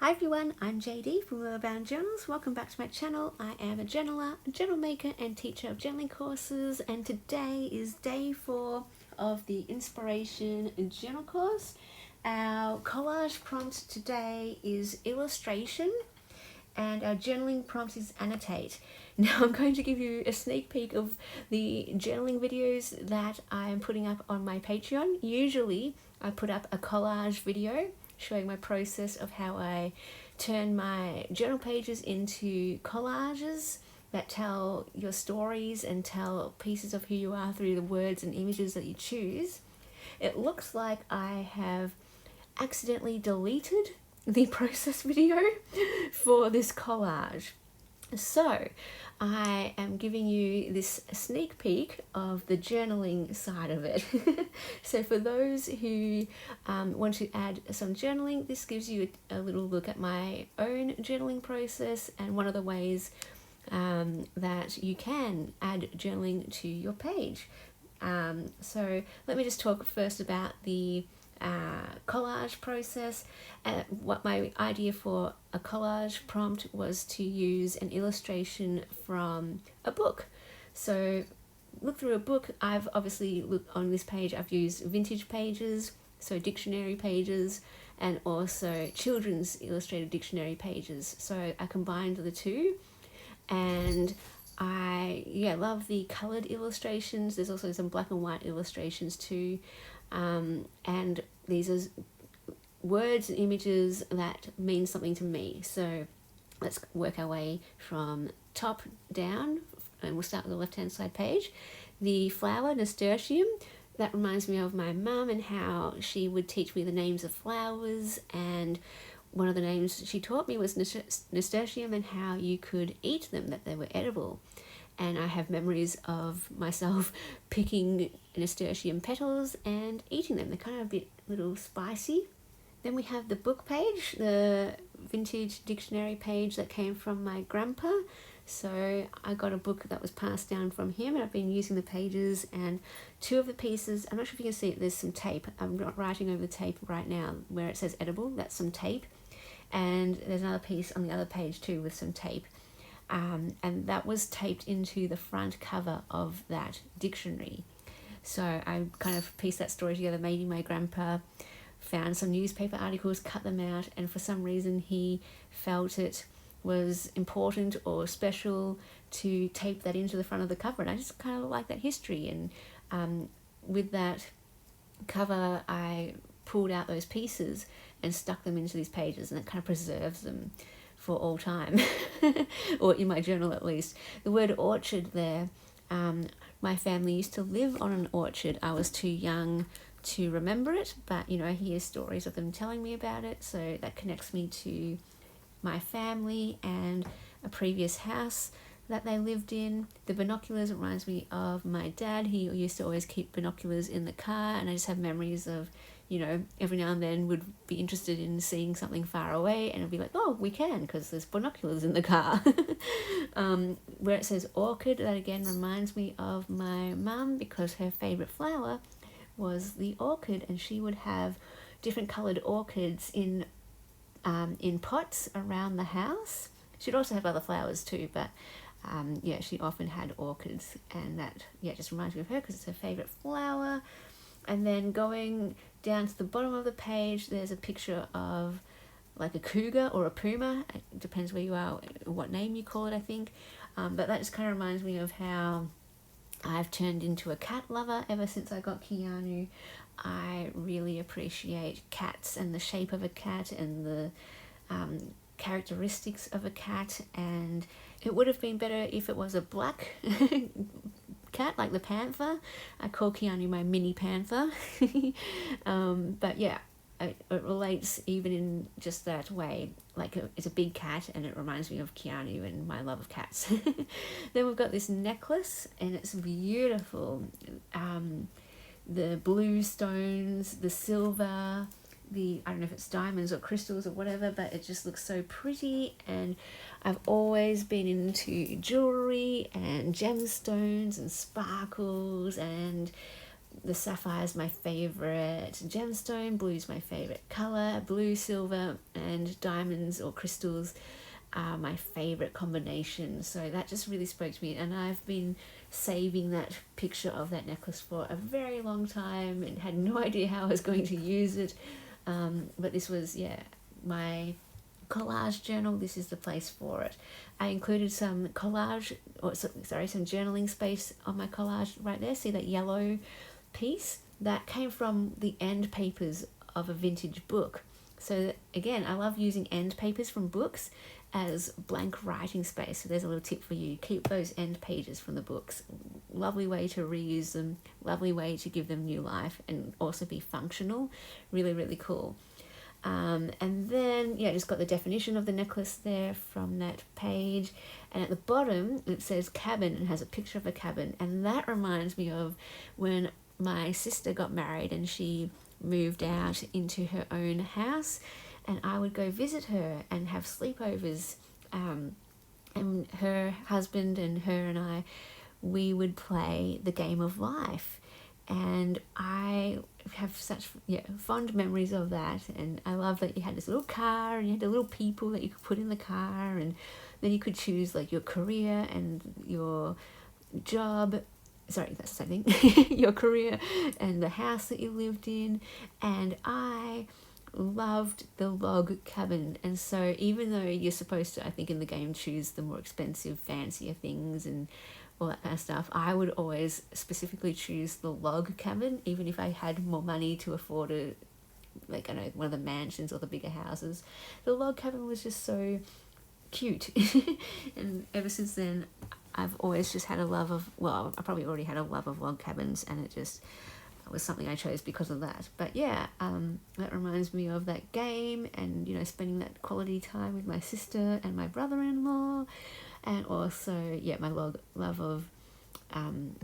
Hi everyone, I'm JD from Willow Journals. Welcome back to my channel. I am a journaler, a journal maker and teacher of journaling courses, and today is day 4 of the Inspiration Journal course. Our collage prompt today is illustration and our journaling prompt is annotate. Now I'm going to give you a sneak peek of the journaling videos that I am putting up on my Patreon. Usually I put up a collage video showing my process of how I turn my journal pages into collages that tell your stories and tell pieces of who you are through the words and images that you choose. It looks like I have accidentally deleted the process video for this collage. So I am giving you this sneak peek of the journaling side of it. So for those who want to add some journaling, this gives you a little look at my own journaling process and one of the ways that you can add journaling to your page. So let me just talk first about the collage process. What my idea for a collage prompt was to use an illustration from a book. So look through a book. I've obviously looked on this page, I've used vintage pages, so dictionary pages, and also children's illustrated dictionary pages. So I combined the two, and I love the colored illustrations. There's also some black and white illustrations too. And these are words and images that mean something to me. So let's work our way from top down, and we'll start with the left hand side page. The flower, nasturtium, that reminds me of my mum and how she would teach me the names of flowers, and one of the names she taught me was nasturtium and how you could eat them, that they were edible. And I have memories of myself picking nasturtium petals and eating them. They're kind of a bit little spicy. Then we have the book page, the vintage dictionary page that came from my grandpa. So I got a book that was passed down from him, and I've been using the pages, and two of the pieces, I'm not sure if you can see it, there's some tape. I'm not writing over the tape right now where it says edible, that's some tape. And there's another piece on the other page too with some tape. And that was taped into the front cover of that dictionary. So I kind of pieced that story together. Maybe my grandpa found some newspaper articles, cut them out, and for some reason he felt it was important or special to tape that into the front of the cover. And I just kind of like that history. And with that cover, I pulled out those pieces and stuck them into these pages, and it kind of preserves them for all time, or in my journal at least. The word orchard there, my family used to live on an orchard. I was too young to remember it, but I hear stories of them telling me about it, so that connects me to my family and a previous house that they lived in. The binoculars reminds me of my dad. He used to always keep binoculars in the car, and I just have memories of every now and then would be interested in seeing something far away, and I'd be like, oh, we can, because there's binoculars in the car. Where it says orchid, that again reminds me of my mum, because her favourite flower was the orchid, and she would have different coloured orchids in pots around the house. She'd also have other flowers too, but she often had orchids, and that just reminds me of her because it's her favourite flower. And then going down to the bottom of the page, there's a picture of like a cougar or a puma. It depends where you are, what name you call it, I think. But that just kind of reminds me of how I've turned into a cat lover ever since I got Keanu. I really appreciate cats and the shape of a cat and the characteristics of a cat, and it would have been better if it was a black cat like the panther. I call Keanu my mini panther. But it relates even in just that way. Like it's a big cat, and it reminds me of Keanu and my love of cats. Then we've got this necklace, and it's beautiful. The blue stones, the silver, I don't know if it's diamonds or crystals or whatever, but it just looks so pretty. And I've always been into jewelry and gemstones and sparkles, and the sapphire is my favorite gemstone, blue is my favorite color, blue, silver, and diamonds or crystals are my favorite combination. So that just really spoke to me, and I've been saving that picture of that necklace for a very long time and had no idea how I was going to use it. But this was, my collage journal. This is the place for it. I included some some journaling space on my collage right there. See that yellow piece? That came from the end papers of a vintage book. So again, I love using end papers from books as blank writing space. So there's a little tip for you. Keep those end pages from the books. Lovely way to reuse them, lovely way to give them new life and also be functional. Really, really cool. And then, just got the definition of the necklace there from that page. And at the bottom, it says cabin and has a picture of a cabin. And that reminds me of when my sister got married and she moved out into her own house. And I would go visit her and have sleepovers. And her husband and her and I, we would play the game of life. And I have such fond memories of that. And I love that you had this little car and you had the little people that you could put in the car, and then you could choose like your career and your job. Sorry, that's the same thing. Your career and the house that you lived in. And I loved the log cabin. And so even though you're supposed to, I think in the game, choose the more expensive, fancier things and all that kind of stuff, I would always specifically choose the log cabin, even if I had more money to afford one of the mansions or the bigger houses. The log cabin was just so cute. And ever since then, I've always just had a love of, I probably already had a love of log cabins, and it was something I chose because of that. But that reminds me of that game and, spending that quality time with my sister and my brother-in-law. And also, my love of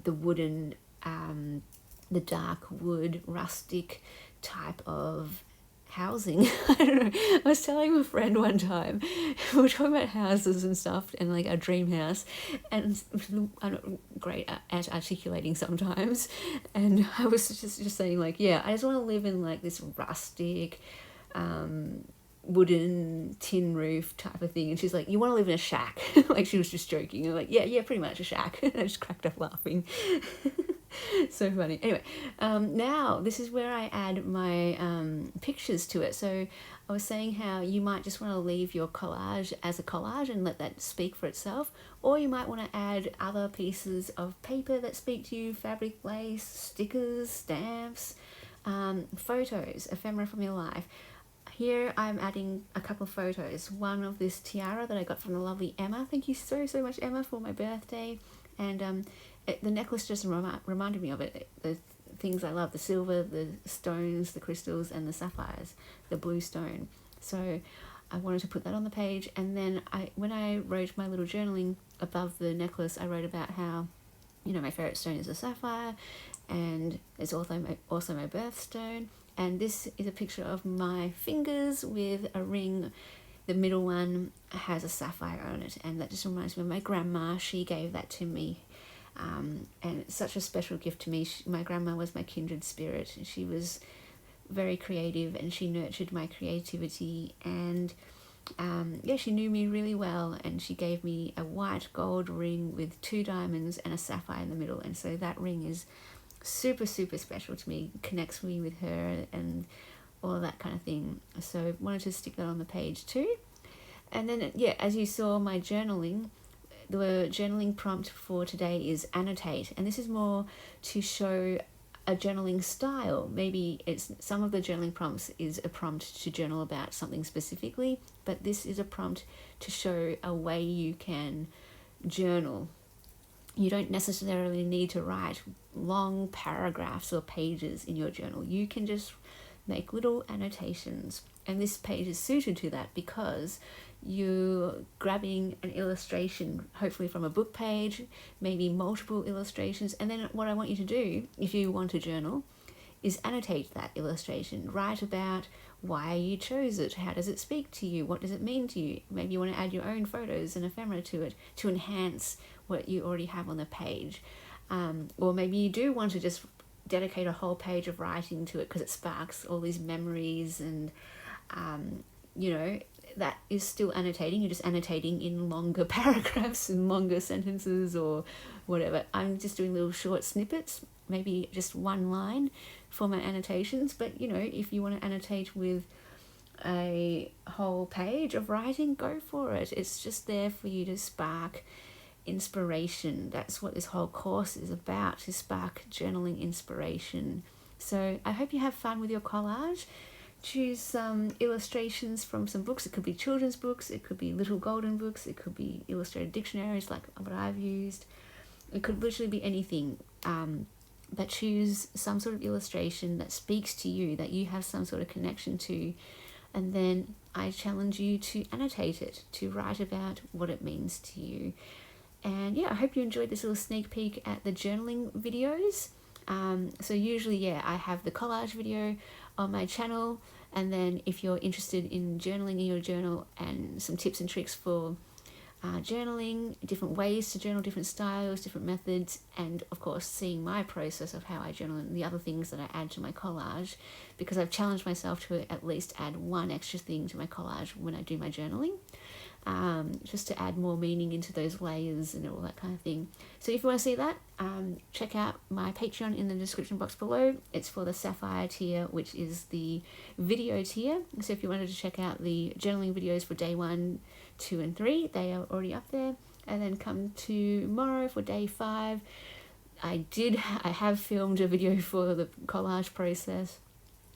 the wooden, the dark wood, rustic type of housing. I don't know. I was telling a friend one time, we were talking about houses and stuff and like our dream house, and I'm not great at articulating sometimes. And I was just saying like, I just want to live in like this rustic, wooden tin roof type of thing. And she's like, you want to live in a shack? Like she was just joking. I'm like, yeah, pretty much a shack. And I just cracked up laughing. So funny. Anyway, now this is where I add my pictures to it. So I was saying how you might just want to leave your collage as a collage and let that speak for itself, or you might want to add other pieces of paper that speak to you: fabric, lace, stickers, stamps, photos, ephemera from your life. Here I'm adding a couple of photos. One of this tiara that I got from the lovely Emma. Thank you so much, Emma, for my birthday. And the necklace just reminded me of it. The things I love: the silver, the stones, the crystals, and the sapphires, the blue stone. So I wanted to put that on the page. And then when I wrote my little journaling above the necklace, I wrote about how, my favorite stone is a sapphire, and it's also my birthstone. And this is a picture of my fingers with a ring. The middle one has a sapphire on it, and that just reminds me of my grandma. She gave that to me, and it's such a special gift to me. My grandma was my kindred spirit. She was very creative, and she nurtured my creativity, and she knew me really well, and she gave me a white gold ring with 2 diamonds and a sapphire in the middle. And so that ring is super special to me, connects me with her and all of that kind of thing. So I wanted to stick that on the page too. And then as you saw my journaling, the journaling prompt for today is annotate, and this is more to show a journaling style. Maybe it's some of the journaling prompts is a prompt to journal about something specifically, but this is a prompt to show a way you can journal. You don't necessarily need to write long paragraphs or pages in your journal. You can just make little annotations. And this page is suited to that because you're grabbing an illustration, hopefully from a book page, maybe multiple illustrations. And then what I want you to do, if you want to journal, is annotate that illustration. Write about why you chose it. How does it speak to you? What does it mean to you? Maybe you want to add your own photos and ephemera to it to enhance what you already have on the page. Or maybe you do want to just dedicate a whole page of writing to it because it sparks all these memories, and you know, that is still annotating. You're just annotating in longer paragraphs and longer sentences or whatever. I'm just doing little short snippets, maybe just one line for my annotations. But you know, if you want to annotate with a whole page of writing, go for it. It's just there for you to spark inspiration. That's what this whole course is about, to spark journaling inspiration. So I hope you have fun with your collage. Choose some illustrations from some books. It could be children's books, it could be little golden books, it could be illustrated dictionaries like what I've used. It could literally be anything, but choose some sort of illustration that speaks to you, that you have some sort of connection to, and then I challenge you to annotate it, to write about what it means to you. And yeah, I hope you enjoyed this little sneak peek at the journaling videos. So usually, yeah, I have the collage video on my channel, and then if you're interested in journaling in your journal and some tips and tricks for journaling, different ways to journal, different styles, different methods, and of course seeing my process of how I journal and the other things that I add to my collage, because I've challenged myself to at least add one extra thing to my collage when I do my journaling, just to add more meaning into those layers and all that kind of thing. So if you want to see that, check out my Patreon in the description box below. It's for the Sapphire tier, which is the video tier. So if you wanted to check out the journaling videos for day 1, 2 and 3, they are already up there. And then come tomorrow for day 5. I have filmed a video for the collage process,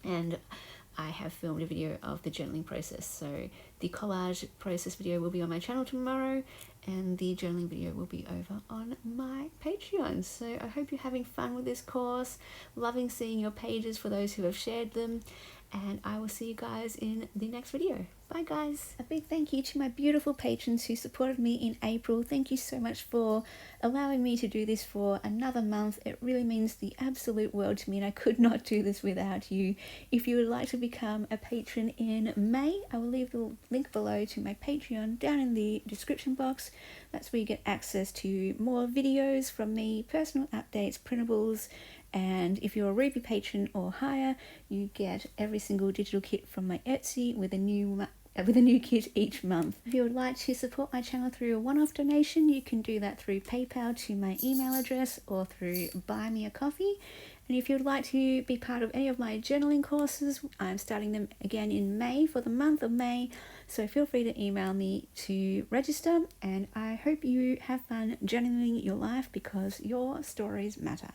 and I have filmed a video of the journaling process. So the collage process video will be on my channel tomorrow, and the journaling video will be over on my Patreon. So I hope you're having fun with this course, loving seeing your pages for those who have shared them, and I will see you guys in the next video. Bye guys. A big thank you to my beautiful patrons who supported me in April. Thank you so much for allowing me to do this for another month. It really means the absolute world to me, and I could not do this without you. If you would like to become a patron in May, I will leave the link below to my Patreon down in the description box. That's where you get access to more videos from me, personal updates, printables, and if you're a Ruby patron or higher, you get every single digital kit from my Etsy with a new kit each month. If you would like to support my channel through a one-off donation, you can do that through PayPal to my email address or through Buy Me a Coffee. And if you would like to be part of any of my journaling courses, I'm starting them again in May for the month of May. So feel free to email me to register, and I hope you have fun journaling your life because your stories matter.